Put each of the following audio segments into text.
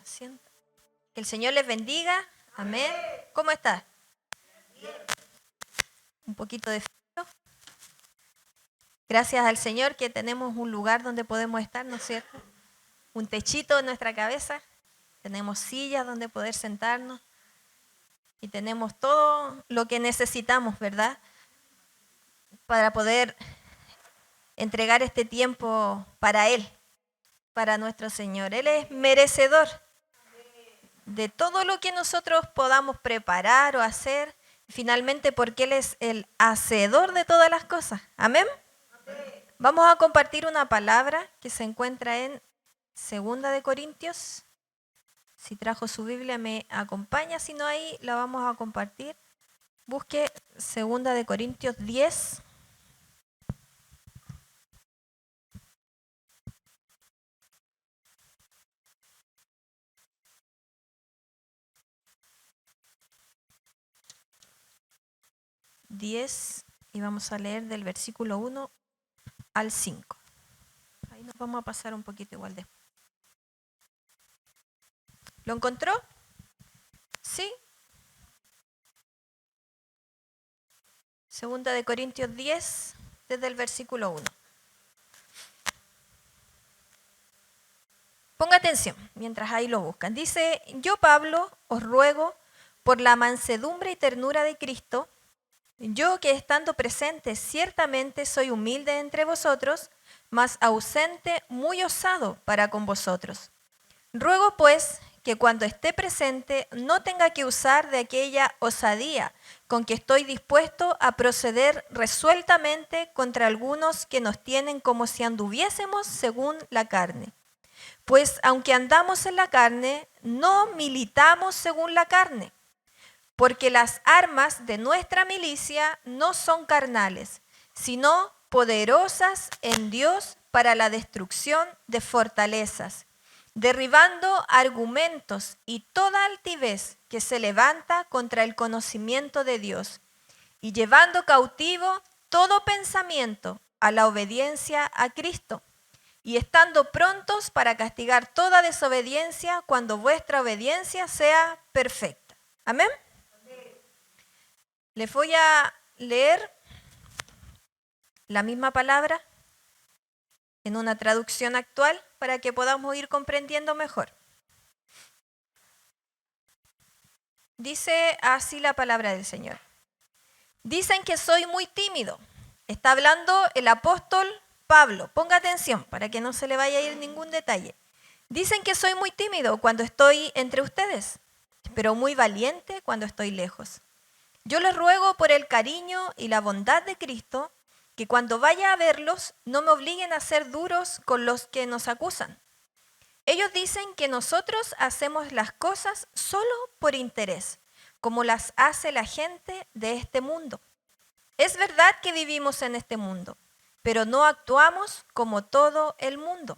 asiento. Que el Señor les bendiga. Amén. ¿Cómo estás? Un poquito de frío. Gracias al Señor que tenemos un lugar donde podemos estar, ¿no es cierto? Un techito en nuestra cabeza. Tenemos sillas donde poder sentarnos. Y tenemos todo lo que necesitamos, ¿verdad? Para poder entregar este tiempo para Él, para nuestro Señor. Él es merecedor de todo lo que nosotros podamos preparar o hacer, finalmente porque Él es el hacedor de todas las cosas. ¿Amén? Vamos a compartir una palabra que se encuentra en 2 de Corintios. Si trajo su Biblia me acompaña, si no ahí la vamos a compartir. Busque 2 de Corintios 10. Y vamos a leer del versículo 1 al 5. Ahí nos vamos a pasar un poquito igual después. ¿Lo encontró? ¿Sí? 2 de Corintios 10, desde el versículo 1. Ponga atención mientras ahí lo buscan. Dice, yo Pablo os ruego por la mansedumbre y ternura de Cristo, yo que estando presente ciertamente soy humilde entre vosotros, mas ausente muy osado para con vosotros. Ruego pues que cuando esté presente no tenga que usar de aquella osadía con que estoy dispuesto a proceder resueltamente contra algunos que nos tienen como si anduviésemos según la carne. Pues aunque andamos en la carne, no militamos según la carne, porque las armas de nuestra milicia no son carnales, sino poderosas en Dios para la destrucción de fortalezas, derribando argumentos y toda altivez que se levanta contra el conocimiento de Dios, y llevando cautivo todo pensamiento a la obediencia a Cristo, y estando prontos para castigar toda desobediencia cuando vuestra obediencia sea perfecta. ¿Amén? Les voy a leer la misma palabra en una traducción actual para que podamos ir comprendiendo mejor. Dice así la palabra del Señor. Dicen que soy muy tímido. Está hablando el apóstol Pablo. Ponga atención para que no se le vaya a ir ningún detalle. Dicen que soy muy tímido cuando estoy entre ustedes, pero muy valiente cuando estoy lejos. Yo les ruego por el cariño y la bondad de Cristo que cuando vaya a verlos no me obliguen a ser duros con los que nos acusan. Ellos dicen que nosotros hacemos las cosas solo por interés, como las hace la gente de este mundo. Es verdad que vivimos en este mundo, pero no actuamos como todo el mundo,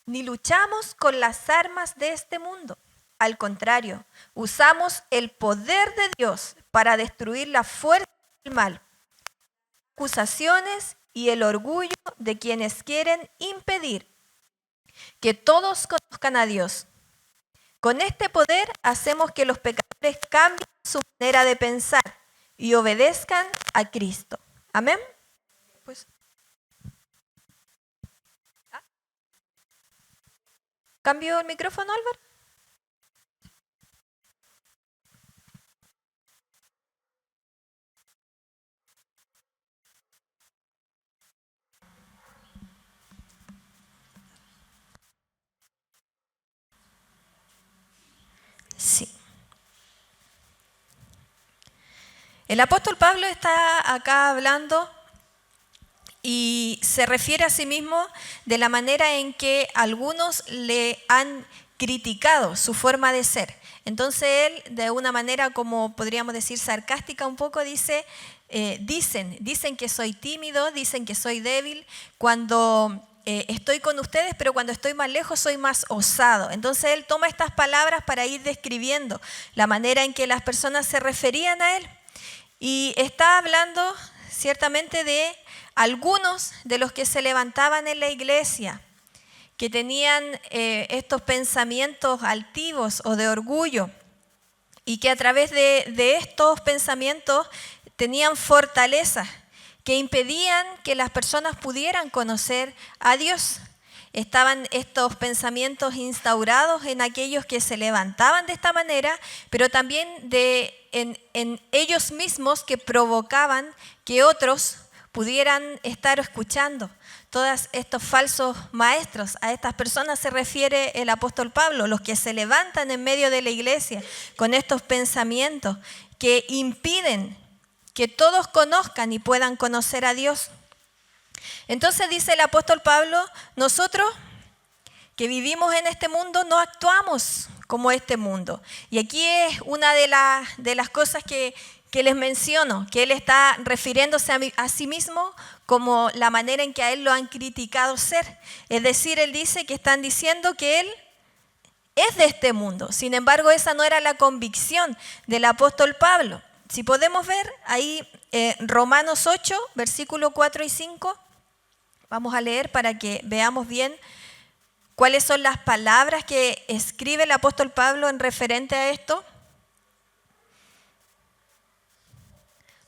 ni luchamos con las armas de este mundo. Al contrario, usamos el poder de Dios para destruir la fuerza del mal, acusaciones y el orgullo de quienes quieren impedir que todos conozcan a Dios. Con este poder hacemos que los pecadores cambien su manera de pensar y obedezcan a Cristo. ¿Amén? Pues, ¿cambio el micrófono, Álvaro? Sí. El apóstol Pablo está acá hablando y se refiere a sí mismo de la manera en que algunos le han criticado su forma de ser. Entonces él, de una manera como podríamos decir sarcástica un poco, dice, dicen que soy tímido, dicen que soy débil cuando estoy con ustedes, pero cuando estoy más lejos soy más osado. Entonces él toma estas palabras para ir describiendo la manera en que las personas se referían a él. Y está hablando ciertamente de algunos de los que se levantaban en la iglesia, que tenían estos pensamientos altivos o de orgullo y que a través de estos pensamientos tenían fortalezas que impedían que las personas pudieran conocer a Dios. Estaban estos pensamientos instaurados en aquellos que se levantaban de esta manera, pero también en ellos mismos que provocaban que otros pudieran estar escuchando. Todos estos falsos maestros, a estas personas se refiere el apóstol Pablo, los que se levantan en medio de la iglesia con estos pensamientos que impiden que todos conozcan y puedan conocer a Dios. Entonces dice el apóstol Pablo, nosotros que vivimos en este mundo no actuamos como este mundo. Y aquí es una de las cosas que les menciono, que él está refiriéndose a sí mismo como la manera en que a él lo han criticado ser. Es decir, él dice que están diciendo que él es de este mundo. Sin embargo, esa no era la convicción del apóstol Pablo. Si podemos ver ahí Romanos 8, versículos 4 y 5, vamos a leer para que veamos bien cuáles son las palabras que escribe el apóstol Pablo en referente a esto.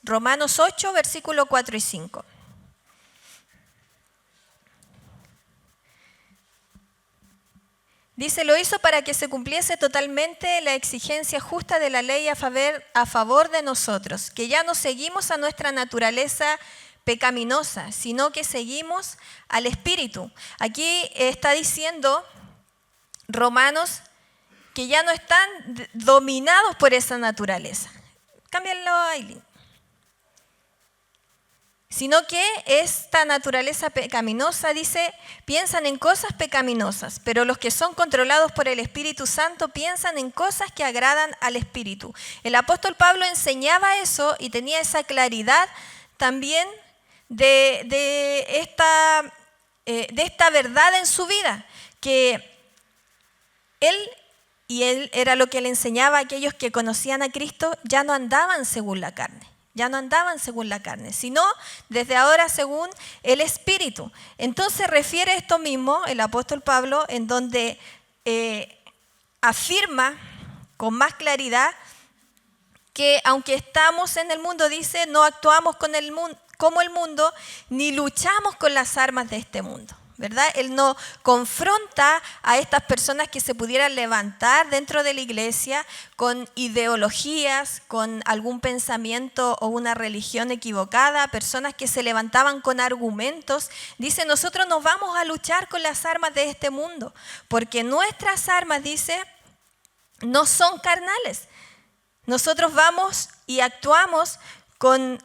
Romanos 8, versículos 4 y 5. Dice, lo hizo para que se cumpliese totalmente la exigencia justa de la ley a favor de nosotros, que ya no seguimos a nuestra naturaleza pecaminosa, sino que seguimos al Espíritu. Aquí está diciendo Romanos que ya no están dominados por esa naturaleza. Cámbialo, Aileen. Sino que esta naturaleza pecaminosa, dice, piensan en cosas pecaminosas, pero los que son controlados por el Espíritu Santo piensan en cosas que agradan al Espíritu. El apóstol Pablo enseñaba eso y tenía esa claridad también de esta verdad en su vida, que él era lo que le enseñaba a aquellos que conocían a Cristo, ya no andaban según la carne. Ya no andaban según la carne, sino desde ahora según el Espíritu. Entonces refiere esto mismo el apóstol Pablo, en donde afirma con más claridad que aunque estamos en el mundo, dice, no actuamos como el mundo, ni luchamos con las armas de este mundo. ¿Verdad? Él no confronta a estas personas que se pudieran levantar dentro de la iglesia con ideologías, con algún pensamiento o una religión equivocada, personas que se levantaban con argumentos. Dice, nosotros no vamos a luchar con las armas de este mundo, porque nuestras armas, dice, no son carnales. Nosotros vamos y actuamos con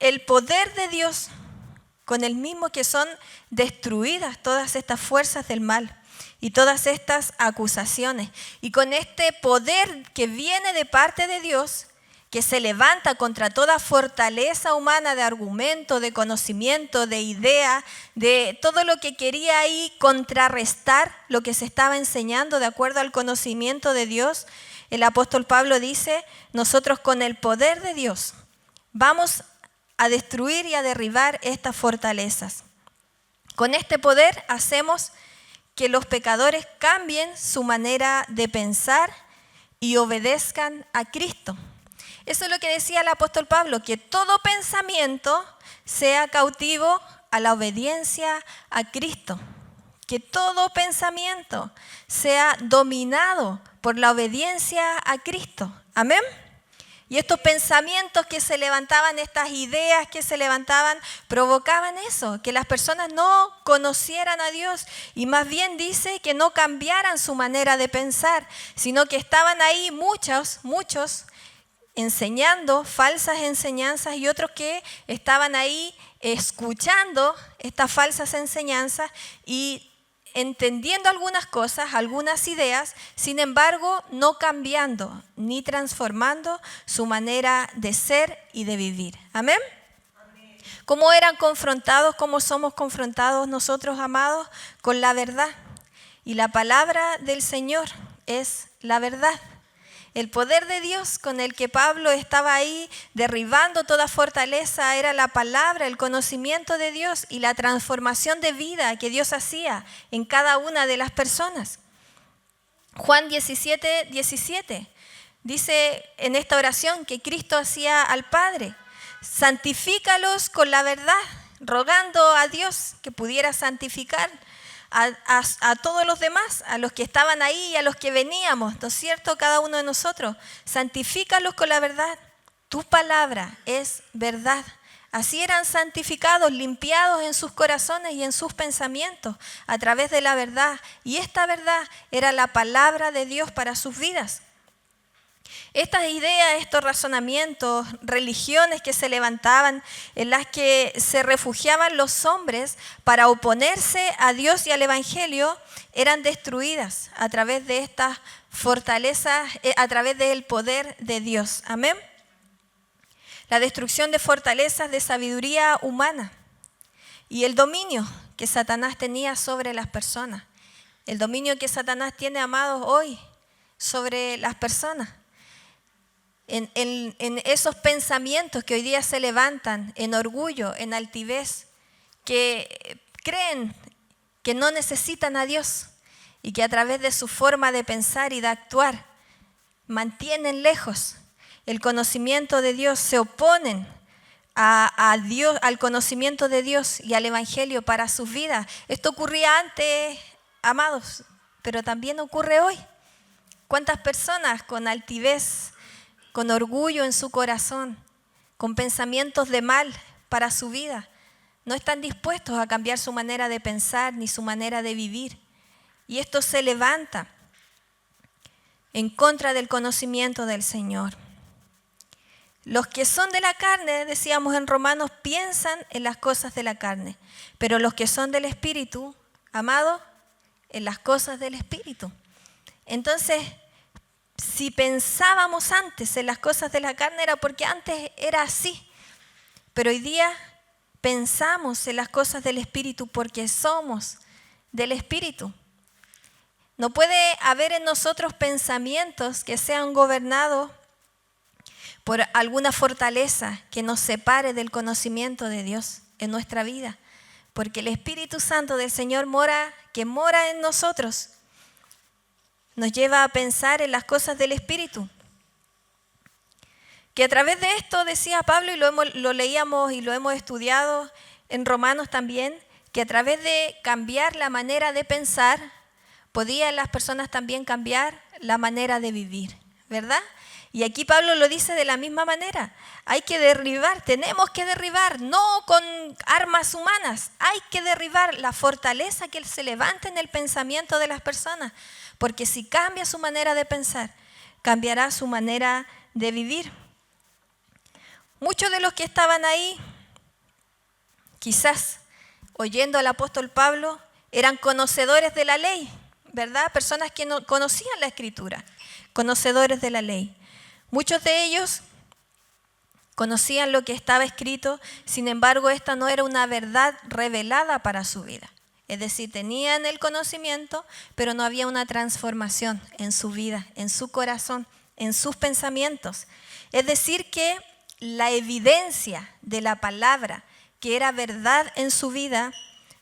el poder de Dios, con el mismo que son destruidas todas estas fuerzas del mal y todas estas acusaciones. Y con este poder que viene de parte de Dios, que se levanta contra toda fortaleza humana de argumento, de conocimiento, de idea, de todo lo que quería ahí contrarrestar lo que se estaba enseñando de acuerdo al conocimiento de Dios, el apóstol Pablo dice, nosotros con el poder de Dios vamos a destruir y a derribar estas fortalezas. Con este poder hacemos que los pecadores cambien su manera de pensar y obedezcan a Cristo. Eso es lo que decía el apóstol Pablo, que todo pensamiento sea cautivo a la obediencia a Cristo. Que todo pensamiento sea dominado por la obediencia a Cristo. Amén. Y estos pensamientos que se levantaban, estas ideas que se levantaban, provocaban eso, que las personas no conocieran a Dios y más bien dice que no cambiaran su manera de pensar, sino que estaban ahí muchos enseñando falsas enseñanzas y otros que estaban ahí escuchando estas falsas enseñanzas y entendiendo algunas cosas, algunas ideas, sin embargo, no cambiando ni transformando su manera de ser y de vivir. ¿Amén? Amén. ¿Cómo eran confrontados? ¿Cómo somos confrontados nosotros, amados? Con la verdad. Y la palabra del Señor es la verdad. El poder de Dios con el que Pablo estaba ahí derribando toda fortaleza era la palabra, el conocimiento de Dios y la transformación de vida que Dios hacía en cada una de las personas. Juan 17, 17 dice en esta oración que Cristo hacía al Padre: santifícalos con la verdad, rogando a Dios que pudiera santificar a todos los demás, a los que estaban ahí y a los que veníamos, ¿no es cierto? Cada uno de nosotros. Santifícalos con la verdad. Tu palabra es verdad. Así eran santificados, limpiados en sus corazones y en sus pensamientos a través de la verdad. Y esta verdad era la palabra de Dios para sus vidas. Estas ideas, estos razonamientos, religiones que se levantaban, en las que se refugiaban los hombres para oponerse a Dios y al Evangelio, eran destruidas a través de estas fortalezas, a través del poder de Dios. Amén. La destrucción de fortalezas de sabiduría humana y el dominio que Satanás tenía sobre las personas. El dominio que Satanás tiene, amados, hoy sobre las personas. En esos pensamientos que hoy día se levantan en orgullo, en altivez, que creen que no necesitan a Dios y que a través de su forma de pensar y de actuar mantienen lejos el conocimiento de Dios, se oponen a Dios, al conocimiento de Dios y al Evangelio para sus vidas. Esto ocurría antes, amados, pero también ocurre hoy. ¿Cuántas personas con altivez, con orgullo en su corazón, con pensamientos de mal para su vida, no están dispuestos a cambiar su manera de pensar ni su manera de vivir? Y esto se levanta en contra del conocimiento del Señor. Los que son de la carne, decíamos en Romanos, piensan en las cosas de la carne, pero los que son del Espíritu, amados, en las cosas del Espíritu. Entonces, si pensábamos antes en las cosas de la carne era porque antes era así, pero hoy día pensamos en las cosas del Espíritu porque somos del Espíritu. No puede haber en nosotros pensamientos que sean gobernados por alguna fortaleza que nos separe del conocimiento de Dios en nuestra vida, porque el Espíritu Santo del Señor que mora en nosotros, nos lleva a pensar en las cosas del Espíritu. Que a través de esto, decía Pablo, y lo leíamos y lo hemos estudiado en Romanos también, que a través de cambiar la manera de pensar, podían las personas también cambiar la manera de vivir, ¿verdad? Y aquí Pablo lo dice de la misma manera. Hay que derribar, tenemos que derribar, no con armas humanas. Hay que derribar la fortaleza que se levanta en el pensamiento de las personas. Porque si cambia su manera de pensar, cambiará su manera de vivir. Muchos de los que estaban ahí, quizás oyendo al apóstol Pablo, eran conocedores de la ley, ¿verdad? Personas que no conocían la Escritura, conocedores de la ley. Muchos de ellos conocían lo que estaba escrito, sin embargo, esta no era una verdad revelada para su vida. Es decir, tenían el conocimiento, pero no había una transformación en su vida, en su corazón, en sus pensamientos. Es decir, que la evidencia de la palabra, que era verdad en su vida,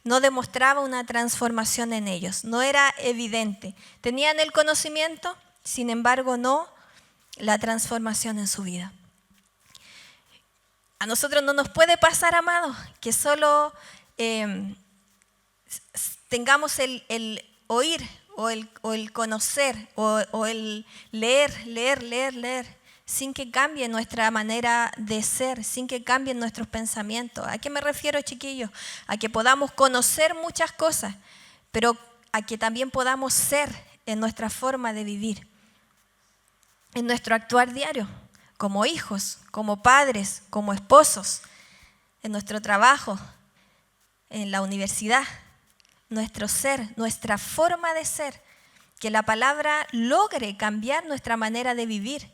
no demostraba una transformación en ellos, no era evidente. Tenían el conocimiento, sin embargo, no la transformación en su vida. A nosotros no nos puede pasar, amados, que solo tengamos el oír o el conocer o el leer, sin que cambie nuestra manera de ser, sin que cambien nuestros pensamientos. ¿A qué me refiero, chiquillos? A que podamos conocer muchas cosas, pero a que también podamos ser en nuestra forma de vivir, en nuestro actuar diario, como hijos, como padres, como esposos, en nuestro trabajo, en la universidad, nuestro ser, nuestra forma de ser, que la palabra logre cambiar nuestra manera de vivir,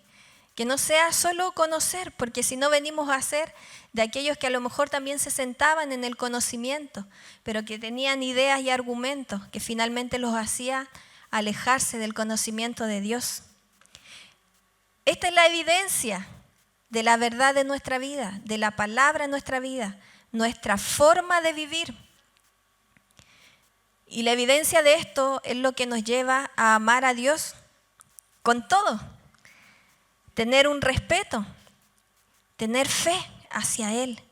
que no sea solo conocer, porque si no venimos a ser de aquellos que a lo mejor también se sentaban en el conocimiento, pero que tenían ideas y argumentos que finalmente los hacía alejarse del conocimiento de Dios. Esta es la evidencia de la verdad de nuestra vida, de la palabra en nuestra vida, nuestra forma de vivir. Y la evidencia de esto es lo que nos lleva a amar a Dios con todo, tener un respeto, tener fe hacia Él,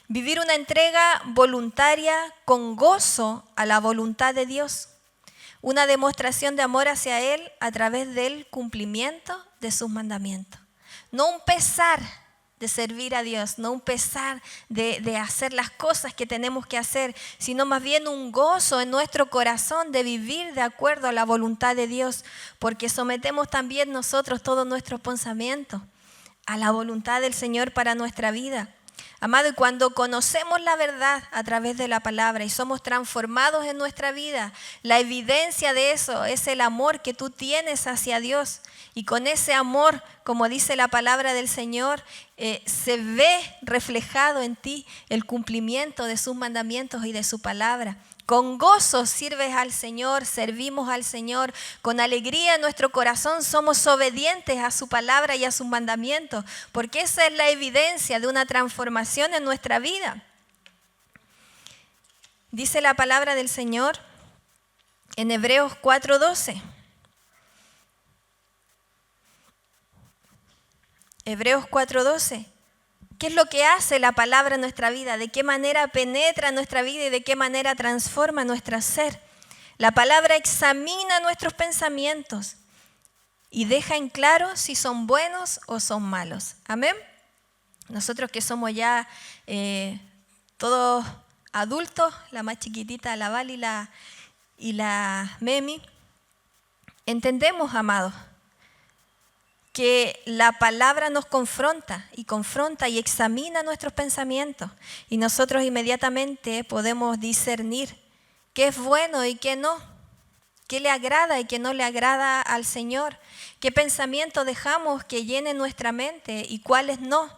vivir una entrega voluntaria con gozo a la voluntad de Dios, una demostración de amor hacia Él a través del cumplimiento de sus mandamientos. No un pesar de servir a Dios, no un pesar de hacer las cosas que tenemos que hacer, sino más bien un gozo en nuestro corazón de vivir de acuerdo a la voluntad de Dios, porque sometemos también nosotros todos nuestros pensamientos a la voluntad del Señor para nuestra vida. Amado, y cuando conocemos la verdad a través de la palabra y somos transformados en nuestra vida, la evidencia de eso es el amor que tú tienes hacia Dios. Y con ese amor, como dice la palabra del Señor, se ve reflejado en ti el cumplimiento de sus mandamientos y de su palabra. Con gozo sirves al Señor, servimos al Señor, con alegría en nuestro corazón somos obedientes a su palabra y a sus mandamientos, porque esa es la evidencia de una transformación en nuestra vida. Dice la palabra del Señor en Hebreos 4:12. Hebreos 4:12. ¿Qué es lo que hace la palabra en nuestra vida? ¿De qué manera penetra en nuestra vida y de qué manera transforma nuestro ser? La palabra examina nuestros pensamientos y deja en claro si son buenos o son malos. Amén. Nosotros que somos ya todos adultos, la más chiquitita, la Val y la Memi, entendemos, amados, que la palabra nos confronta y examina nuestros pensamientos. Y nosotros inmediatamente podemos discernir qué es bueno y qué no, qué le agrada y qué no le agrada al Señor, qué pensamientos dejamos que llenen nuestra mente y cuáles no.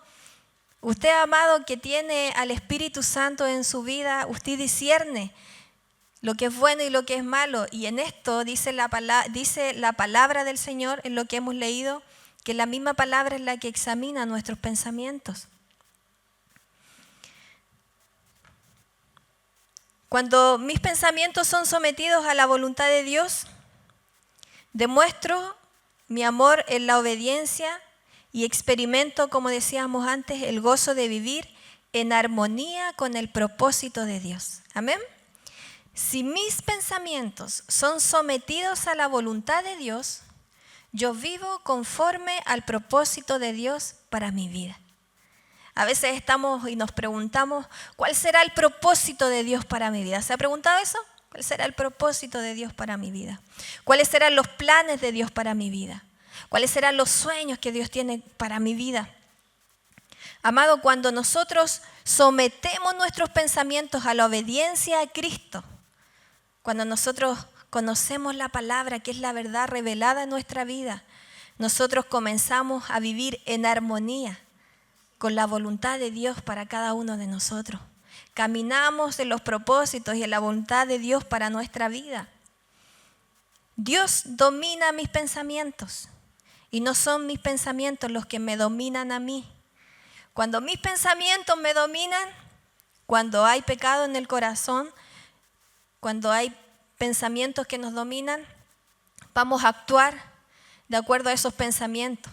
Usted, amado, que tiene al Espíritu Santo en su vida, usted discierne lo que es bueno y lo que es malo. Y en esto dice la palabra del Señor, en lo que hemos leído, que la misma palabra es la que examina nuestros pensamientos. Cuando mis pensamientos son sometidos a la voluntad de Dios, demuestro mi amor en la obediencia y experimento, como decíamos antes, el gozo de vivir en armonía con el propósito de Dios. Amén. Si mis pensamientos son sometidos a la voluntad de Dios, yo vivo conforme al propósito de Dios para mi vida. A veces estamos y nos preguntamos, ¿cuál será el propósito de Dios para mi vida? ¿Se ha preguntado eso? ¿Cuál será el propósito de Dios para mi vida? ¿Cuáles serán los planes de Dios para mi vida? ¿Cuáles serán los sueños que Dios tiene para mi vida? Amado, cuando nosotros sometemos nuestros pensamientos a la obediencia a Cristo, cuando nosotros conocemos la palabra, que es la verdad revelada en nuestra vida, nosotros comenzamos a vivir en armonía con la voluntad de Dios para cada uno de nosotros. Caminamos en los propósitos y en la voluntad de Dios para nuestra vida. Dios domina mis pensamientos y no son mis pensamientos los que me dominan a mí. Cuando mis pensamientos me dominan, cuando hay pecado en el corazón, cuando hay pensamientos que nos dominan, vamos a actuar de acuerdo a esos pensamientos,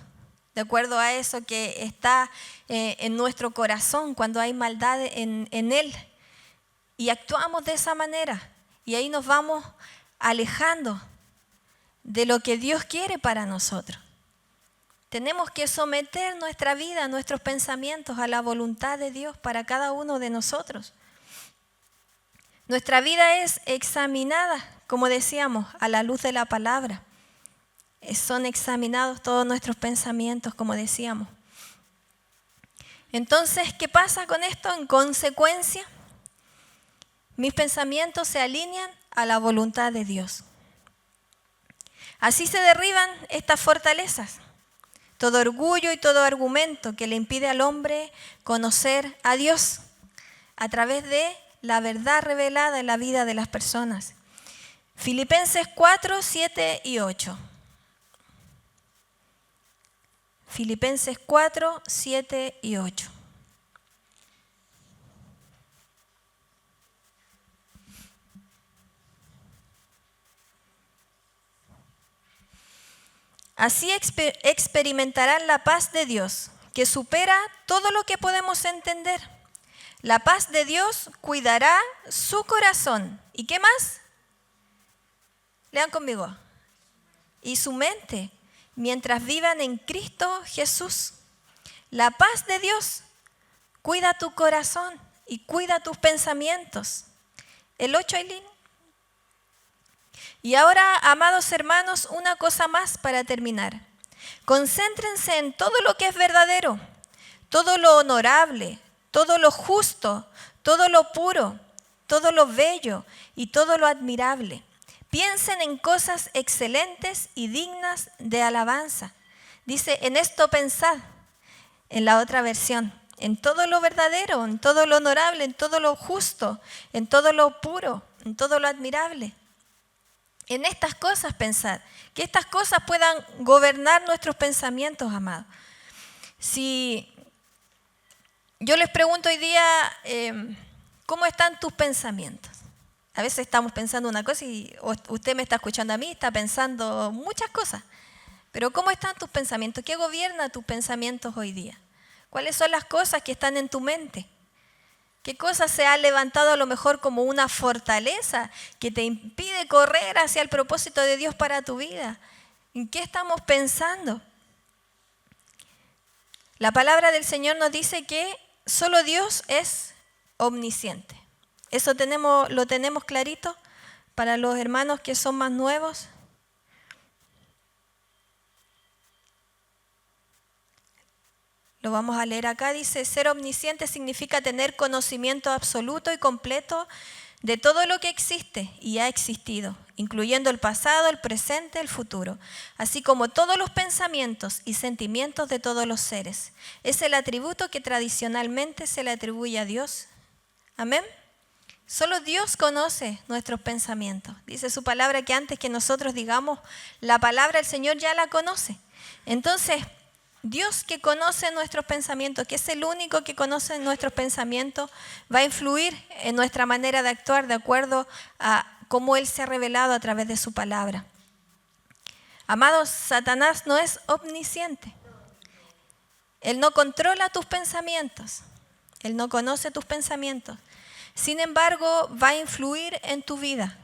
de acuerdo a eso que está en nuestro corazón, cuando hay maldad en él. Y actuamos de esa manera. Y ahí nos vamos alejando de lo que Dios quiere para nosotros. Tenemos que someter nuestra vida, nuestros pensamientos a la voluntad de Dios para cada uno de nosotros. Nuestra vida es examinada, como decíamos, a la luz de la palabra. Son examinados todos nuestros pensamientos, como decíamos. Entonces, ¿qué pasa con esto? En consecuencia, mis pensamientos se alinean a la voluntad de Dios. Así se derriban estas fortalezas, todo orgullo y todo argumento que le impide al hombre conocer a Dios a través de la verdad revelada en la vida de las personas. Filipenses 4, 7 y 8. Filipenses 4, 7 y 8. Así experimentarán la paz de Dios, que supera todo lo que podemos entender. La paz de Dios cuidará su corazón. ¿Y qué más? Lean conmigo. Y su mente, mientras vivan en Cristo Jesús. La paz de Dios cuida tu corazón y cuida tus pensamientos. El 8, Aileen. Y ahora, amados hermanos, una cosa más para terminar. Concéntrense en todo lo que es verdadero, todo lo honorable, todo lo justo, todo lo puro, todo lo bello y todo lo admirable. Piensen en cosas excelentes y dignas de alabanza. Dice, en esto pensad, en la otra versión, en todo lo verdadero, en todo lo honorable, en todo lo justo, en todo lo puro, en todo lo admirable. En estas cosas pensad, que estas cosas puedan gobernar nuestros pensamientos, amados. Si yo les pregunto hoy día, ¿cómo están tus pensamientos? A veces estamos pensando una cosa y usted me está escuchando a mí, está pensando muchas cosas. Pero ¿cómo están tus pensamientos? ¿Qué gobierna tus pensamientos hoy día? ¿Cuáles son las cosas que están en tu mente? ¿Qué cosa se ha levantado a lo mejor como una fortaleza que te impide correr hacia el propósito de Dios para tu vida? ¿En qué estamos pensando? La palabra del Señor nos dice que solo Dios es omnisciente. Eso lo tenemos clarito para los hermanos que son más nuevos. Lo vamos a leer acá, dice, ser omnisciente significa tener conocimiento absoluto y completo de todo lo que existe y ha existido, incluyendo el pasado, el presente, el futuro, así como todos los pensamientos y sentimientos de todos los seres. Es el atributo que tradicionalmente se le atribuye a Dios. Amén. Solo Dios conoce nuestros pensamientos. Dice su palabra que antes que nosotros digamos la palabra, el Señor ya la conoce. Entonces, Dios que conoce nuestros pensamientos, que es el único que conoce nuestros pensamientos, va a influir en nuestra manera de actuar de acuerdo a cómo Él se ha revelado a través de su palabra. Amados, Satanás no es omnisciente. Él no controla tus pensamientos. Él no conoce tus pensamientos. Sin embargo, va a influir en tu vida,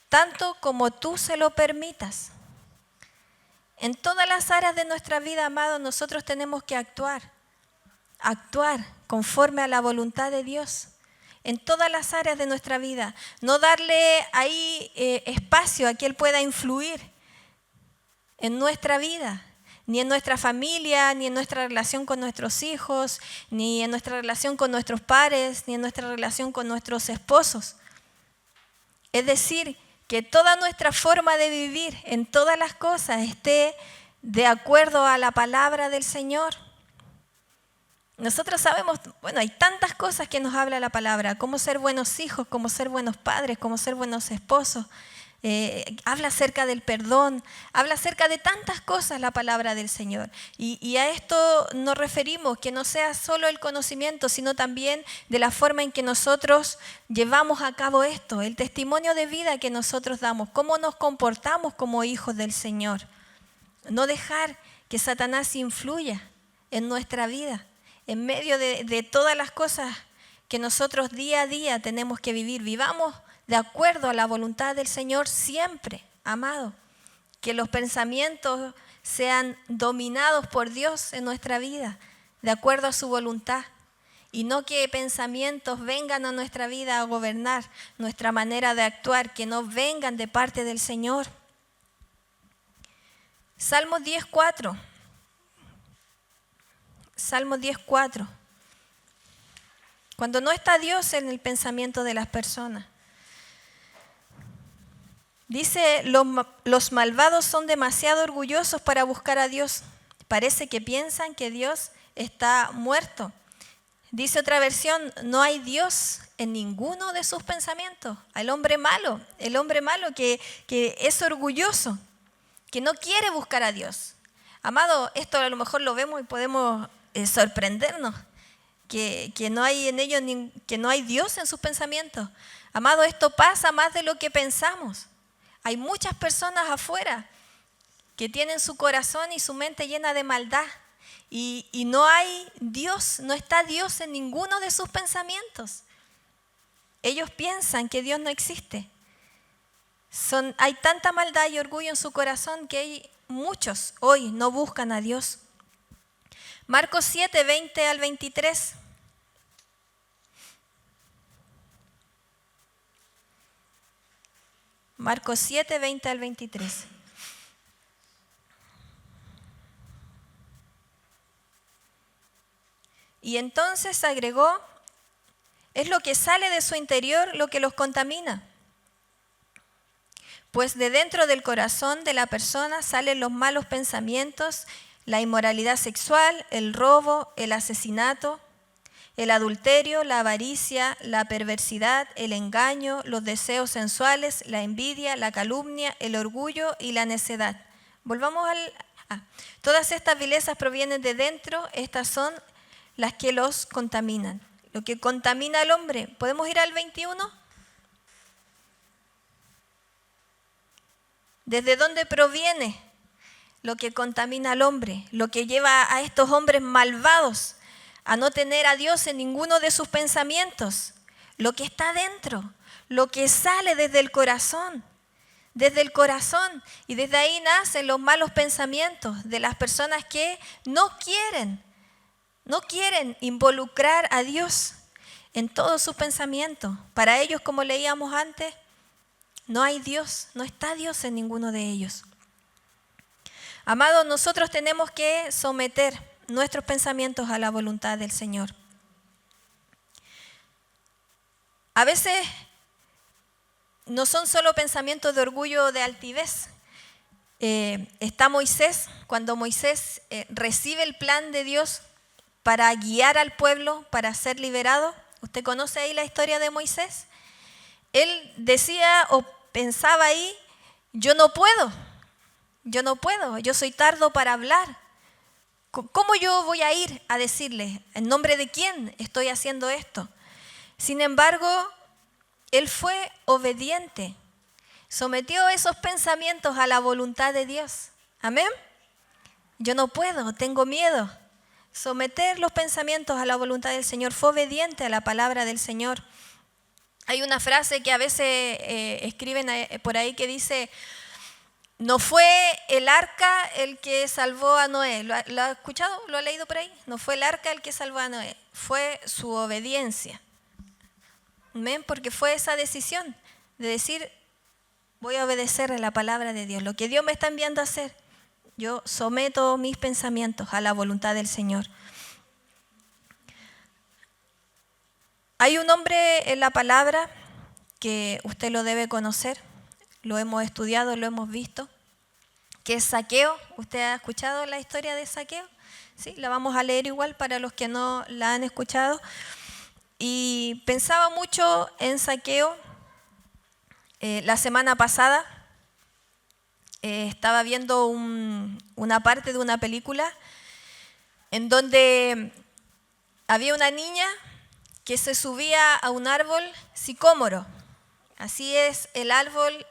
tanto como tú se lo permitas. En todas las áreas de nuestra vida, amados, nosotros tenemos que actuar conforme a la voluntad de Dios. En todas las áreas de nuestra vida. No darle ahí espacio a que Él pueda influir en nuestra vida, ni en nuestra familia, ni en nuestra relación con nuestros hijos, ni en nuestra relación con nuestros padres, ni en nuestra relación con nuestros esposos. Es decir, que toda nuestra forma de vivir en todas las cosas esté de acuerdo a la palabra del Señor. Nosotros sabemos, bueno, hay tantas cosas que nos habla la palabra, cómo ser buenos hijos, cómo ser buenos padres, cómo ser buenos esposos. Habla acerca del perdón, habla acerca de tantas cosas la palabra del Señor. Y a esto nos referimos, que no sea solo el conocimiento, sino también de la forma en que nosotros llevamos a cabo esto, el testimonio de vida que nosotros damos, cómo nos comportamos como hijos del Señor. No dejar que Satanás influya en nuestra vida, en medio de todas las cosas que nosotros día a día tenemos que vivir. Vivamos de acuerdo a la voluntad del Señor siempre, amado. Que los pensamientos sean dominados por Dios en nuestra vida, de acuerdo a su voluntad. Y no que pensamientos vengan a nuestra vida a gobernar nuestra manera de actuar, que no vengan de parte del Señor. Salmo 10:4. Salmo 10:4. Cuando no está Dios en el pensamiento de las personas. Dice, los malvados son demasiado orgullosos para buscar a Dios. Parece que piensan que Dios está muerto. Dice otra versión, no hay Dios en ninguno de sus pensamientos. El hombre malo que es orgulloso, que no quiere buscar a Dios. Amado, esto a lo mejor lo vemos y podemos sorprendernos, que no hay en ellos, que no hay Dios en sus pensamientos. Amado, esto pasa más de lo que pensamos. Hay muchas personas afuera que tienen su corazón y su mente llena de maldad. Y no hay Dios, no está Dios en ninguno de sus pensamientos. Ellos piensan que Dios no existe. Hay tanta maldad y orgullo en su corazón que muchos hoy no buscan a Dios. Marcos 7, 20 al 23. Marcos 7, 20 al 23. Y entonces agregó, es lo que sale de su interior lo que los contamina. Pues de dentro del corazón de la persona salen los malos pensamientos, la inmoralidad sexual, el robo, el asesinato, el adulterio, la avaricia, la perversidad, el engaño, los deseos sensuales, la envidia, la calumnia, el orgullo y la necedad. Volvamos todas estas vilezas provienen de dentro, estas son las que los contaminan. Lo que contamina al hombre. ¿Podemos ir al 21? ¿Desde dónde proviene lo que contamina al hombre? Lo que lleva a estos hombres malvados a no tener a Dios en ninguno de sus pensamientos. Lo que está dentro, lo que sale desde el corazón. Desde el corazón. Y desde ahí nacen los malos pensamientos de las personas que no quieren involucrar a Dios en todos sus pensamientos. Para ellos, como leíamos antes, no hay Dios, no está Dios en ninguno de ellos. Amados, nosotros tenemos que someter nuestros pensamientos a la voluntad del Señor. A veces no son solo pensamientos de orgullo o de altivez. Está Moisés, cuando Moisés recibe el plan de Dios para guiar al pueblo, para ser liberado. ¿Usted conoce ahí la historia de Moisés? Él decía o pensaba ahí, yo no puedo, yo soy tardo para hablar. ¿Cómo yo voy a ir a decirle, en nombre de quién estoy haciendo esto? Sin embargo, él fue obediente, sometió esos pensamientos a la voluntad de Dios. Amén. Yo no puedo, tengo miedo. Someter los pensamientos a la voluntad del Señor, fue obediente a la palabra del Señor. Hay una frase que a veces escriben por ahí que dice, no fue el arca el que salvó a Noé. ¿Lo ha escuchado? ¿Lo ha leído por ahí? No fue el arca el que salvó a Noé, fue su obediencia. ¿Ven? Porque fue esa decisión de decir, voy a obedecer a la palabra de Dios. Lo que Dios me está enviando a hacer, yo someto mis pensamientos a la voluntad del Señor. Hay un hombre en la palabra que usted lo debe conocer, lo hemos estudiado, lo hemos visto, que es Zaqueo. ¿Usted ha escuchado la historia de Zaqueo? Sí, la vamos a leer igual para los que no la han escuchado. Y pensaba mucho en Zaqueo. La semana pasada estaba viendo una parte de una película en donde había una niña que se subía a un árbol sicómoro. Así es el árbol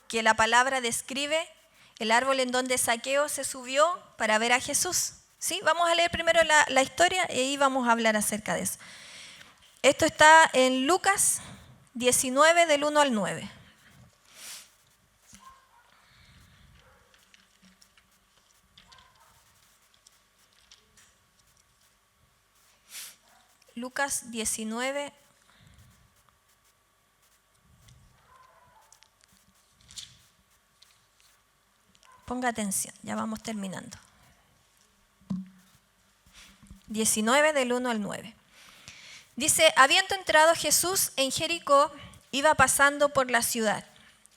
que la palabra describe, el árbol en donde Zaqueo se subió para ver a Jesús. ¿Sí? Vamos a leer primero la historia y ahí vamos a hablar acerca de eso. Esto está en Lucas 19 del 1 al 9. Lucas 19. Ponga atención, ya vamos terminando. 19 del 1 al 9. Dice, habiendo entrado Jesús en Jericó, iba pasando por la ciudad.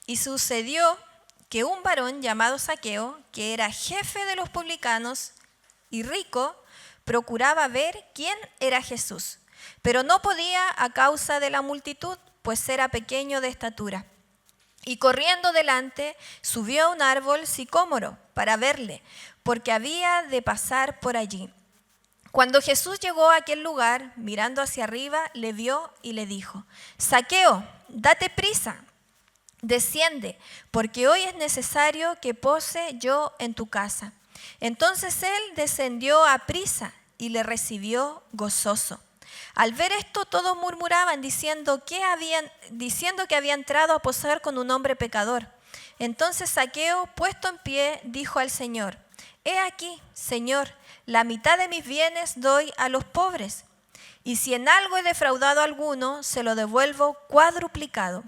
Y sucedió que un varón llamado Zaqueo, que era jefe de los publicanos y rico, procuraba ver quién era Jesús, pero no podía a causa de la multitud, pues era pequeño de estatura. Y corriendo delante, subió a un árbol sicómoro para verle, porque había de pasar por allí. Cuando Jesús llegó a aquel lugar, mirando hacia arriba, le vio y le dijo: Zaqueo, date prisa, desciende, porque hoy es necesario que pose yo en tu casa. Entonces él descendió aprisa y le recibió gozoso. Al ver esto, todos murmuraban diciendo que había entrado a posar con un hombre pecador. Entonces Zaqueo, puesto en pie, dijo al Señor: He aquí, Señor, la mitad de mis bienes doy a los pobres, y si en algo he defraudado a alguno, se lo devuelvo cuadruplicado.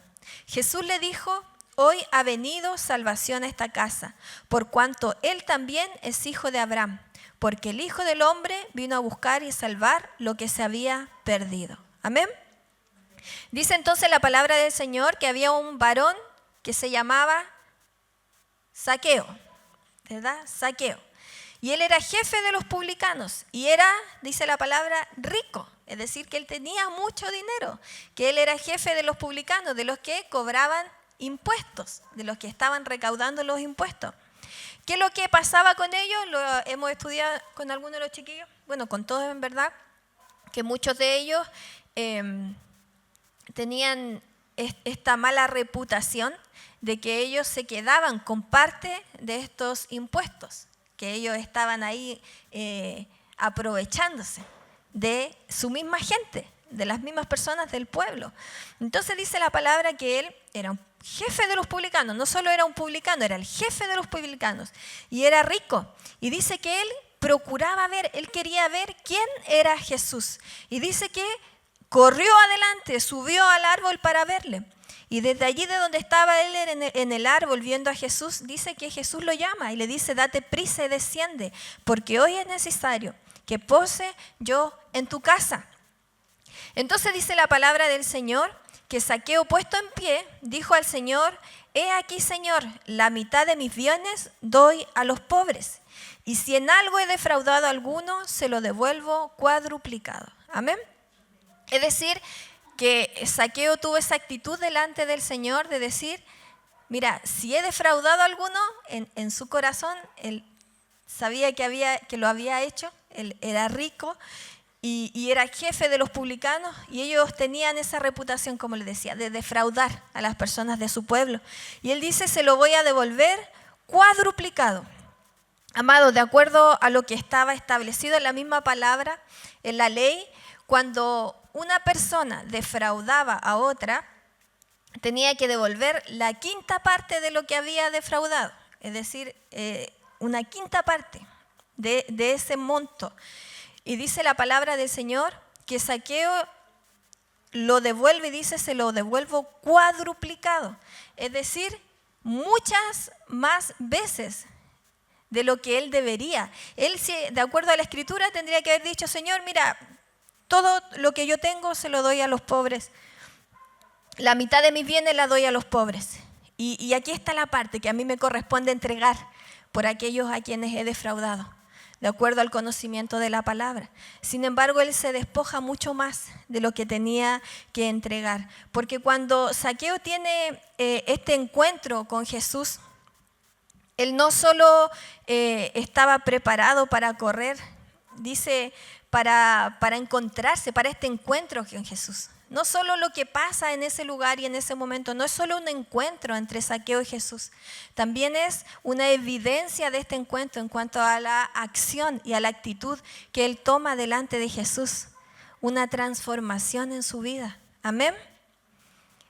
Jesús le dijo: Hoy ha venido salvación a esta casa, por cuanto él también es hijo de Abraham, porque el Hijo del Hombre vino a buscar y salvar lo que se había perdido. Amén. Dice entonces la palabra del Señor que había un varón que se llamaba Zaqueo, ¿verdad? Zaqueo. Y él era jefe de los publicanos y era, dice la palabra, rico. Es decir, que él tenía mucho dinero, que él era jefe de los publicanos, de los que cobraban impuestos, de los que estaban recaudando los impuestos. ¿Qué es lo que pasaba con ellos? Lo hemos estudiado con algunos de los chiquillos, bueno, con todos en verdad, que muchos de ellos tenían esta mala reputación de que ellos se quedaban con parte de estos impuestos, que ellos estaban ahí aprovechándose de su misma gente, de las mismas personas del pueblo. Entonces dice la palabra que él era un jefe de los publicanos, no solo era un publicano, era el jefe de los publicanos y era rico. Y dice que él procuraba ver, él quería ver quién era Jesús. Y dice que corrió adelante, subió al árbol para verle. Y desde allí de donde estaba él en el árbol viendo a Jesús, dice que Jesús lo llama y le dice: Date prisa y desciende, porque hoy es necesario que pose yo en tu casa. Entonces dice la palabra del Señor que Zaqueo, puesto en pie, dijo al Señor: He aquí, Señor, la mitad de mis bienes doy a los pobres, y si en algo he defraudado a alguno, se lo devuelvo cuadruplicado. Amén. Es decir, que Zaqueo tuvo esa actitud delante del Señor de decir: mira, si he defraudado a alguno, en su corazón, él sabía que lo había hecho, él era rico, y era jefe de los publicanos, y ellos tenían esa reputación, como les decía, de defraudar a las personas de su pueblo. Y él dice: se lo voy a devolver cuadruplicado. Amado, de acuerdo a lo que estaba establecido en la misma palabra, en la ley, cuando una persona defraudaba a otra, tenía que devolver la quinta parte de lo que había defraudado, es decir, una quinta parte de ese monto. Y dice la palabra del Señor que Zaqueo lo devuelve y dice: se lo devuelvo cuadruplicado. Es decir, muchas más veces de lo que él debería. Él, de acuerdo a la Escritura, tendría que haber dicho: Señor, mira, todo lo que yo tengo se lo doy a los pobres. La mitad de mis bienes la doy a los pobres. Y aquí está la parte que a mí me corresponde entregar por aquellos a quienes he defraudado, de acuerdo al conocimiento de la palabra. Sin embargo, él se despoja mucho más de lo que tenía que entregar. Porque cuando Zaqueo tiene este encuentro con Jesús, él no solo estaba preparado para correr, dice, para encontrarse, para este encuentro con Jesús. No solo lo que pasa en ese lugar y en ese momento, no es solo un encuentro entre Zaqueo y Jesús, también es una evidencia de este encuentro en cuanto a la acción y a la actitud que él toma delante de Jesús, una transformación en su vida. Amén.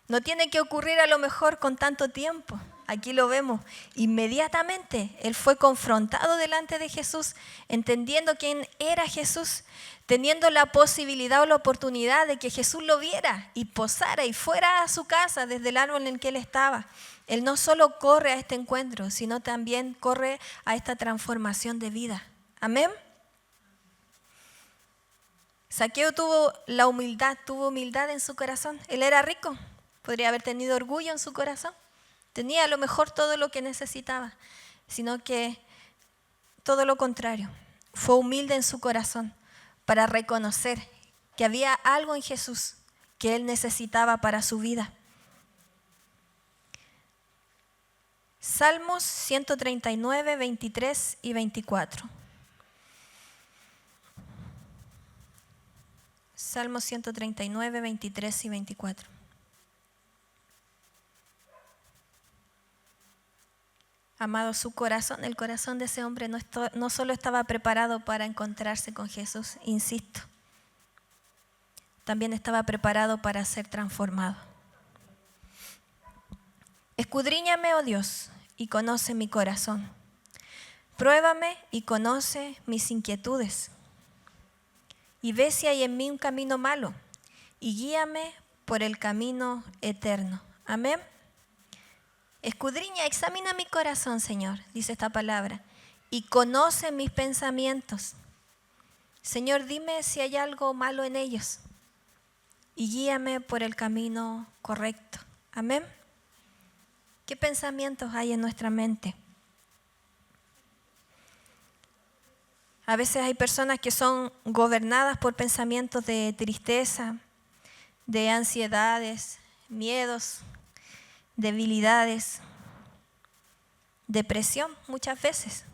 No tiene que ocurrir a lo mejor con tanto tiempo. Aquí lo vemos. Inmediatamente él fue confrontado delante de Jesús, entendiendo quién era Jesús, teniendo la posibilidad o la oportunidad de que Jesús lo viera y posara y fuera a su casa desde el árbol en el que él estaba. Él no solo corre a este encuentro, sino también corre a esta transformación de vida. Amén. Zaqueo tuvo humildad en su corazón. Él era rico, podría haber tenido orgullo en su corazón. Tenía a lo mejor todo lo que necesitaba, sino que todo lo contrario. Fue humilde en su corazón para reconocer que había algo en Jesús que él necesitaba para su vida. Salmos 139, 23 y 24. Salmos 139, 23 y 24. Amado, su corazón, el corazón de ese hombre no solo estaba preparado para encontrarse con Jesús, insisto, también estaba preparado para ser transformado. Escudriñame, oh Dios, y conoce mi corazón. Pruébame y conoce mis inquietudes. Y ve si hay en mí un camino malo, y guíame por el camino eterno. Amén. Escudriña, examina mi corazón, Señor, dice esta palabra, y conoce mis pensamientos. Señor, dime si hay algo malo en ellos, y guíame por el camino correcto. Amén. ¿Qué pensamientos hay en nuestra mente? A veces hay personas que son gobernadas por pensamientos de tristeza, de ansiedades, miedos, debilidades, depresión muchas veces.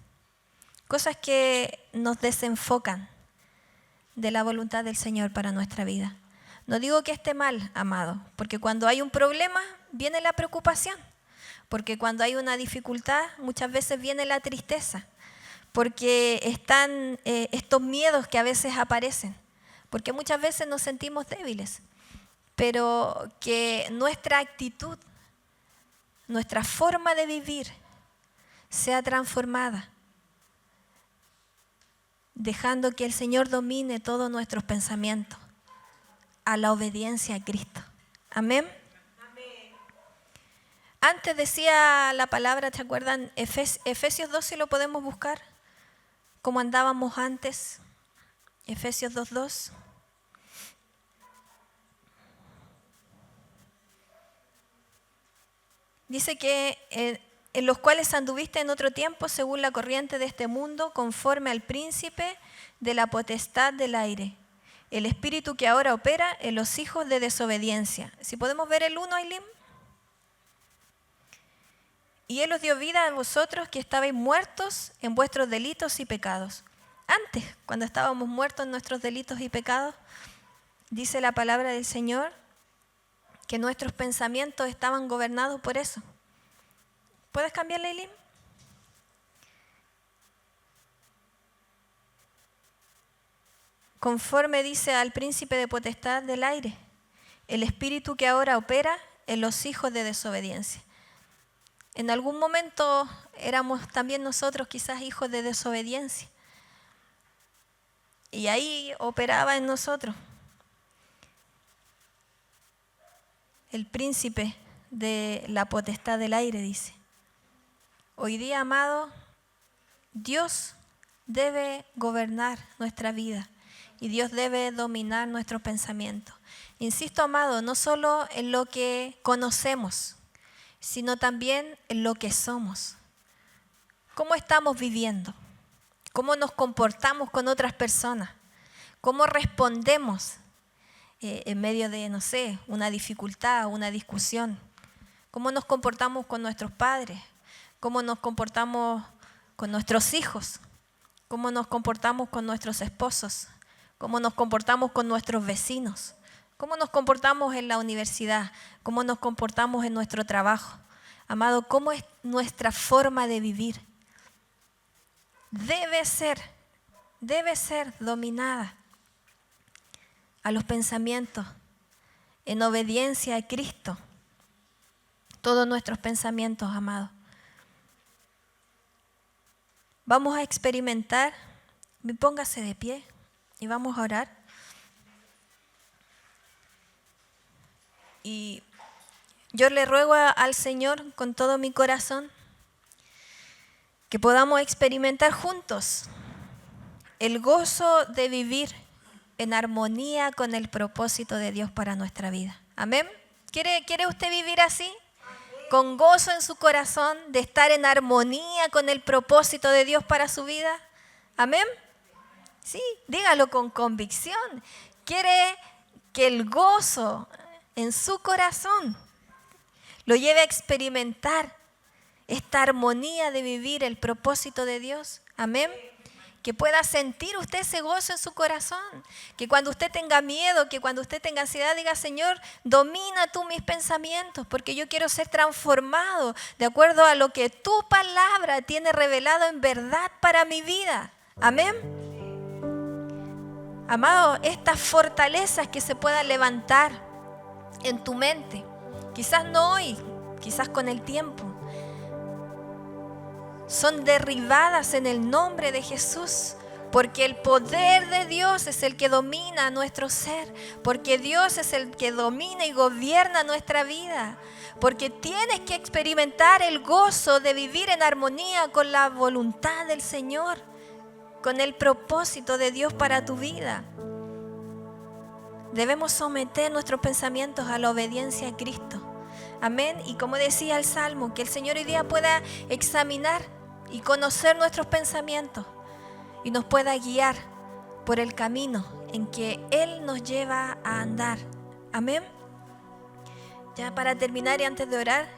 Cosas que nos desenfocan de la voluntad del Señor para nuestra vida. No digo que esté mal, amado, porque cuando hay un problema viene la preocupación. Porque cuando hay una dificultad, muchas veces viene la tristeza, porque están estos miedos que a veces aparecen, porque muchas veces nos sentimos débiles, pero que nuestra actitud, nuestra forma de vivir sea transformada, dejando que el Señor domine todos nuestros pensamientos a la obediencia a Cristo. Amén. Antes decía la palabra, ¿te acuerdan? Efesios 2, si lo podemos buscar, cómo andábamos antes. Efesios 2:2. Dice que en los cuales anduviste en otro tiempo según la corriente de este mundo, conforme al príncipe de la potestad del aire, el espíritu que ahora opera en los hijos de desobediencia. Si podemos ver el 1, Aileen. Y Él os dio vida a vosotros que estabais muertos en vuestros delitos y pecados. Antes, cuando estábamos muertos en nuestros delitos y pecados, dice la palabra del Señor que nuestros pensamientos estaban gobernados por eso. ¿Puedes cambiarle, Eileen? Conforme dice al príncipe de potestad del aire, el espíritu que ahora opera en los hijos de desobediencia. En algún momento éramos también nosotros quizás hijos de desobediencia. Y ahí operaba en nosotros el príncipe de la potestad del aire, dice. Hoy día, amado, Dios debe gobernar nuestra vida y Dios debe dominar nuestros pensamientos. Insisto, amado, no solo en lo que conocemos, sino también en lo que somos. ¿Cómo estamos viviendo? ¿Cómo nos comportamos con otras personas? ¿Cómo respondemos en medio de, no sé, una dificultad, una discusión? ¿Cómo nos comportamos con nuestros padres? ¿Cómo nos comportamos con nuestros hijos? ¿Cómo nos comportamos con nuestros esposos? ¿Cómo nos comportamos con nuestros vecinos? ¿Cómo nos comportamos en la universidad? ¿Cómo nos comportamos en nuestro trabajo? Amado, ¿cómo es nuestra forma de vivir? Debe ser dominada a los pensamientos en obediencia a Cristo. Todos nuestros pensamientos, amados. Vamos a experimentar, póngase de pie y vamos a orar. Y yo le ruego al Señor con todo mi corazón que podamos experimentar juntos el gozo de vivir en armonía con el propósito de Dios para nuestra vida. ¿Amén? ¿Quiere usted vivir así? Con gozo en su corazón de estar en armonía con el propósito de Dios para su vida. ¿Amén? Sí, dígalo con convicción. Quiere que el gozo en su corazón lo lleve a experimentar esta armonía de vivir el propósito de Dios. Amén. Que pueda sentir usted ese gozo en su corazón. Que cuando usted tenga miedo, que cuando usted tenga ansiedad, diga: Señor, domina tú mis pensamientos, porque yo quiero ser transformado de acuerdo a lo que tu palabra tiene revelado en verdad para mi vida. Amén. Amado, estas fortalezas que se puedan levantar en tu mente, quizás no hoy, quizás con el tiempo, son derribadas en el nombre de Jesús, porque el poder de Dios es el que domina nuestro ser, porque Dios es el que domina y gobierna nuestra vida, porque tienes que experimentar el gozo de vivir en armonía con la voluntad del Señor, con el propósito de Dios para tu vida. Debemos someter nuestros pensamientos a la obediencia a Cristo. Amén. Y como decía el Salmo, que el Señor hoy día pueda examinar y conocer nuestros pensamientos y nos pueda guiar por el camino en que Él nos lleva a andar. Amén. Ya para terminar y antes de orar,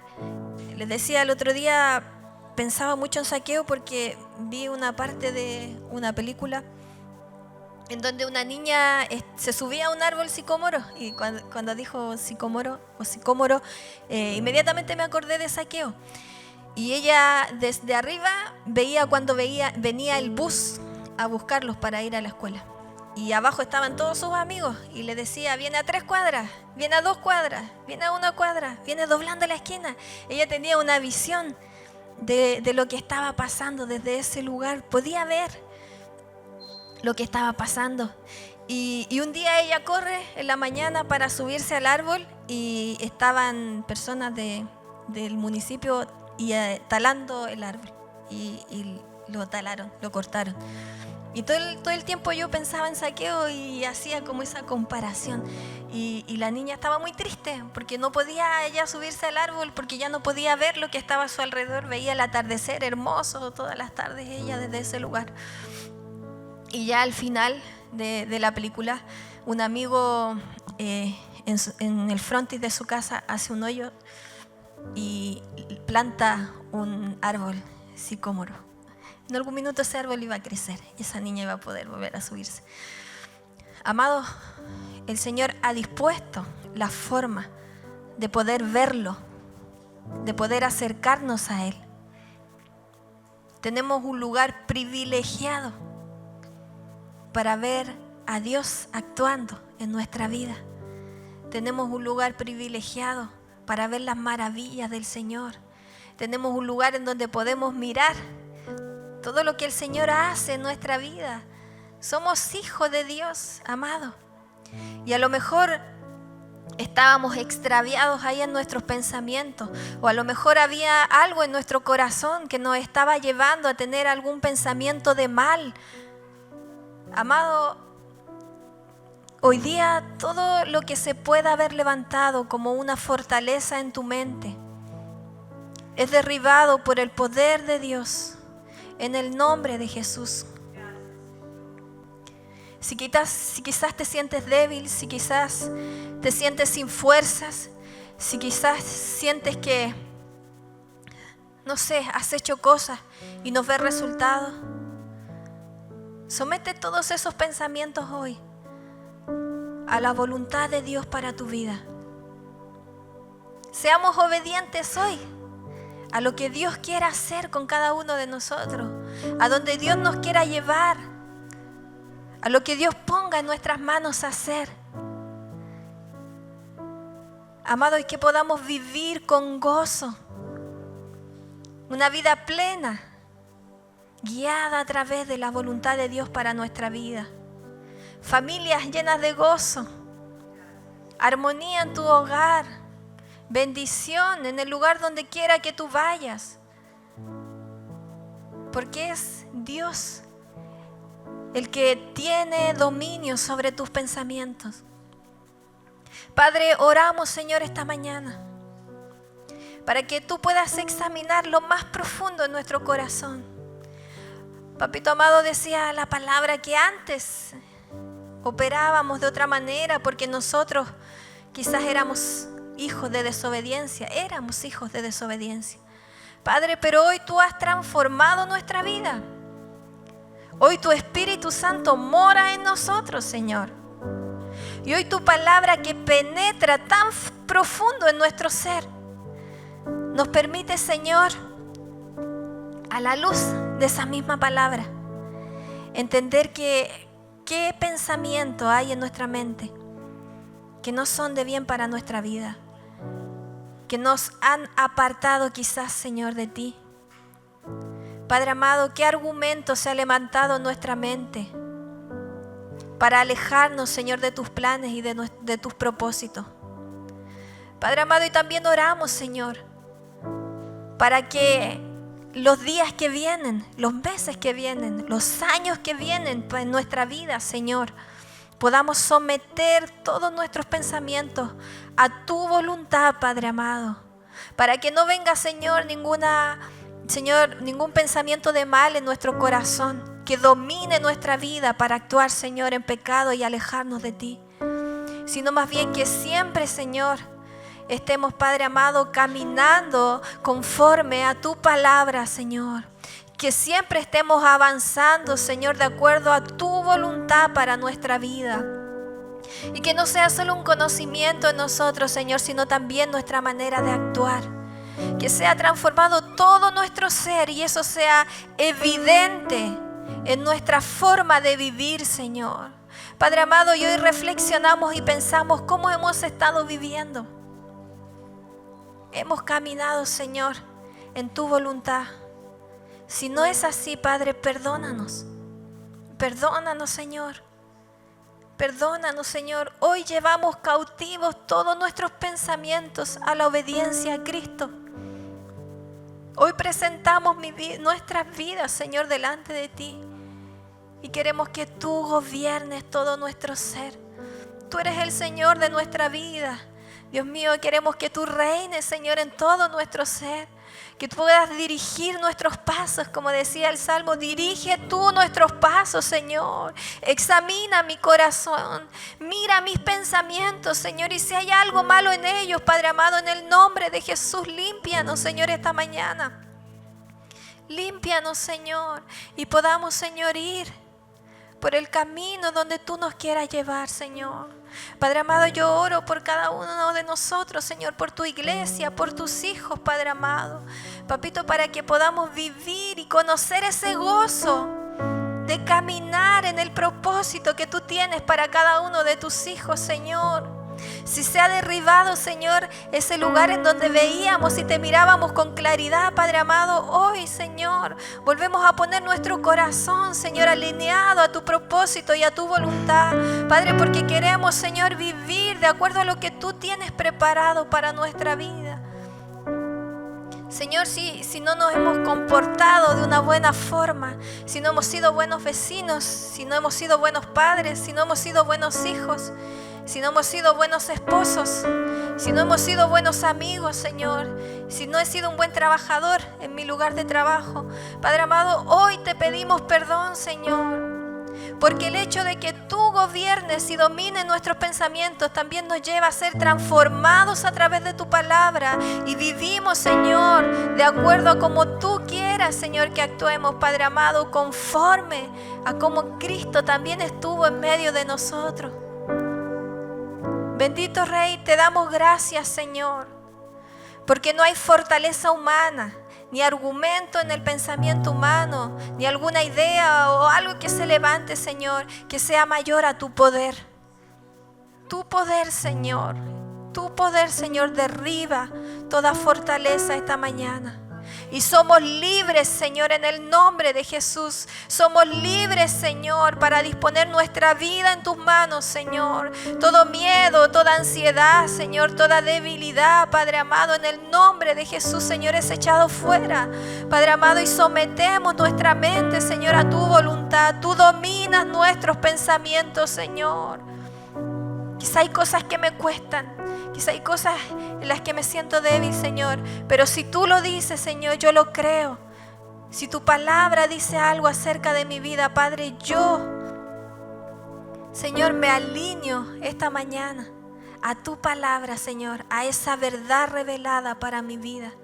les decía el otro día, pensaba mucho en Zaqueo porque vi una parte de una película en donde una niña se subía a un árbol sicómoro, y cuando dijo sicómoro o sicómoro, inmediatamente me acordé de Zaqueo. Y ella desde arriba veía cuando venía el bus a buscarlos para ir a la escuela. Y abajo estaban todos sus amigos y le decía: viene a 3 cuadras, viene a 2 cuadras, viene a 1 cuadra, viene doblando la esquina. Ella tenía una visión de lo que estaba pasando desde ese lugar, podía ver lo que estaba pasando. Y un día ella corre en la mañana para subirse al árbol y estaban personas del municipio talando el árbol y lo talaron, lo cortaron. Y todo el tiempo yo pensaba en Zaqueo y hacía como esa comparación. Y la niña estaba muy triste porque no podía ella subirse al árbol, porque ya no podía ver lo que estaba a su alrededor. Veía el atardecer hermoso todas las tardes ella desde ese lugar. Y ya al final de la película, un amigo en el frontis de su casa hace un hoyo y planta un árbol sicómoro. En algún minuto ese árbol iba a crecer y esa niña iba a poder volver a subirse. Amado, el Señor ha dispuesto la forma de poder verlo, de poder acercarnos a Él. Tenemos un lugar privilegiado para ver a Dios actuando en nuestra vida. Tenemos un lugar privilegiado para ver las maravillas del Señor. Tenemos un lugar en donde podemos mirar todo lo que el Señor hace en nuestra vida. Somos hijos de Dios, amado. Y a lo mejor estábamos extraviados ahí en nuestros pensamientos, o a lo mejor había algo en nuestro corazón que nos estaba llevando a tener algún pensamiento de mal. Amado, hoy día todo lo que se pueda haber levantado como una fortaleza en tu mente es derribado por el poder de Dios en el nombre de Jesús. Si quizás te sientes débil, si quizás te sientes sin fuerzas, si quizás sientes que, no sé, has hecho cosas y no ves resultados, somete todos esos pensamientos hoy a la voluntad de Dios para tu vida. Seamos obedientes hoy a lo que Dios quiera hacer con cada uno de nosotros, a donde Dios nos quiera llevar, a lo que Dios ponga en nuestras manos a hacer. Amado, y que podamos vivir con gozo, una vida plena, guiada a través de la voluntad de Dios para nuestra vida. Familias llenas de gozo, armonía en tu hogar, bendición en el lugar donde quiera que tú vayas, porque es Dios el que tiene dominio sobre tus pensamientos. Padre, oramos, Señor, esta mañana para que tú puedas examinar lo más profundo de nuestro corazón. Papito amado, decía la palabra que antes operábamos de otra manera porque nosotros quizás éramos hijos de desobediencia. Padre, pero hoy tú has transformado nuestra vida. Hoy tu Espíritu Santo mora en nosotros, Señor. Y hoy tu palabra que penetra tan profundo en nuestro ser, nos permite, Señor, a la luz de esa misma palabra, entender que qué pensamiento hay en nuestra mente que no son de bien para nuestra vida, que nos han apartado quizás, Señor, de ti. Padre amado, ¿qué argumento se ha levantado en nuestra mente para alejarnos, Señor, de tus planes y de tus propósitos? Padre amado, y también oramos, Señor, para que los días que vienen, los meses que vienen, los años que vienen en nuestra vida, Señor, podamos someter todos nuestros pensamientos a tu voluntad, Padre amado, para que no venga, Señor, ningún pensamiento de mal en nuestro corazón, que domine nuestra vida para actuar, Señor, en pecado y alejarnos de ti, sino más bien que siempre, Señor, estemos, Padre amado, caminando conforme a tu palabra, Señor. Que siempre estemos avanzando, Señor, de acuerdo a tu voluntad para nuestra vida. Y que no sea solo un conocimiento en nosotros, Señor, sino también nuestra manera de actuar. Que sea transformado todo nuestro ser y eso sea evidente en nuestra forma de vivir, Señor. Padre amado, y hoy reflexionamos y pensamos cómo hemos estado viviendo. Hemos caminado, Señor, en tu voluntad. Si no es así, Padre, perdónanos. Perdónanos, Señor. Perdónanos, Señor. Hoy llevamos cautivos todos nuestros pensamientos a la obediencia a Cristo. Hoy presentamos nuestras vidas, Señor, delante de ti. Y queremos que tú gobiernes todo nuestro ser. Tú eres el Señor de nuestra vida. Dios mío, queremos que tú reines, Señor, en todo nuestro ser. Que tú puedas dirigir nuestros pasos, como decía el Salmo. Dirige tú nuestros pasos, Señor. Examina mi corazón. Mira mis pensamientos, Señor. Y si hay algo malo en ellos, Padre amado, en el nombre de Jesús, límpianos, Señor, esta mañana. Límpianos, Señor. Y podamos, Señor, ir por el camino donde tú nos quieras llevar, Señor. Padre amado, yo oro por cada uno de nosotros, Señor, por tu iglesia, por tus hijos, Padre amado. Papito, para que podamos vivir y conocer ese gozo de caminar en el propósito que tú tienes para cada uno de tus hijos, Señor. Si se ha derribado, Señor, ese lugar en donde veíamos y te mirábamos con claridad, Padre amado, hoy, Señor, volvemos a poner nuestro corazón, Señor, alineado a tu propósito y a tu voluntad, Padre, porque queremos, Señor, vivir de acuerdo a lo que tú tienes preparado para nuestra vida. Señor, si no nos hemos comportado de una buena forma, si no hemos sido buenos vecinos, si no hemos sido buenos padres, si no hemos sido buenos hijos, si no hemos sido buenos esposos, si no hemos sido buenos amigos, Señor, si no he sido un buen trabajador en mi lugar de trabajo, Padre amado, hoy te pedimos perdón, Señor. Porque el hecho de que tú gobiernes y domines nuestros pensamientos también nos lleva a ser transformados a través de tu palabra y vivimos, Señor, de acuerdo a como tú quieras, Señor, que actuemos, Padre amado, conforme a como Cristo también estuvo en medio de nosotros. Bendito Rey, te damos gracias, Señor, porque no hay fortaleza humana, ni argumento en el pensamiento humano, ni alguna idea o algo que se levante, Señor, que sea mayor a tu poder. Tu poder, Señor, derriba toda fortaleza esta mañana. Y somos libres, Señor, en el nombre de Jesús. Somos libres, Señor, para disponer nuestra vida en tus manos, Señor. Todo miedo, toda ansiedad, Señor, toda debilidad, Padre amado, en el nombre de Jesús, Señor, es echado fuera, Padre amado, y sometemos nuestra mente, Señor, a tu voluntad. Tú dominas nuestros pensamientos, Señor. Quizá hay cosas que me cuestan. Quizá hay cosas en las que me siento débil, Señor. Pero si tú lo dices, Señor, yo lo creo. Si tu palabra dice algo acerca de mi vida, Padre, yo, Señor, me alineo esta mañana a tu palabra, Señor, a esa verdad revelada para mi vida.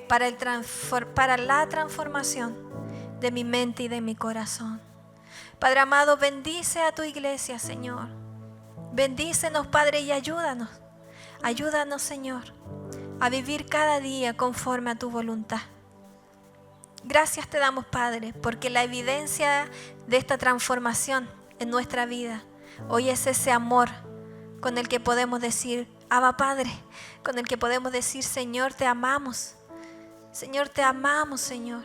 para la transformación de mi mente y de mi corazón. Padre amado, bendice a tu iglesia, Señor. Bendícenos, Padre, y ayúdanos. Ayúdanos, Señor, a vivir cada día conforme a tu voluntad. Gracias te damos, Padre, porque la evidencia de esta transformación en nuestra vida hoy es ese amor con el que podemos decir, Abba Padre, con el que podemos decir, Señor, te amamos. Señor, te amamos, Señor.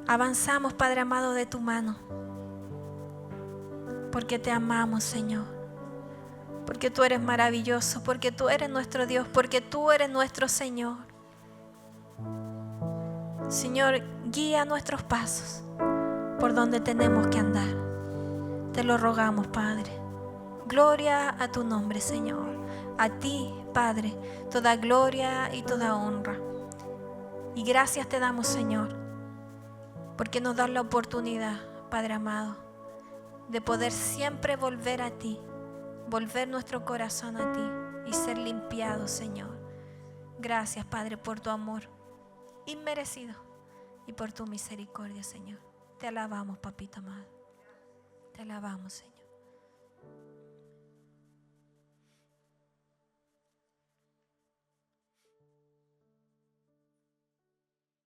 Avanzamos, Padre amado, de tu mano, porque te amamos, Señor. Porque tú eres maravilloso, porque tú eres nuestro Dios, porque tú eres nuestro Señor. Señor, guía nuestros pasos por donde tenemos que andar. Te lo rogamos, Padre. Gloria a tu nombre, Señor. A ti, Padre, toda gloria y toda honra. Y gracias te damos, Señor, porque nos das la oportunidad, Padre amado, de poder siempre volver a ti, volver nuestro corazón a ti y ser limpiados, Señor. Gracias, Padre, por tu amor inmerecido y por tu misericordia, Señor. Te alabamos, papito amado. Te alabamos, Señor.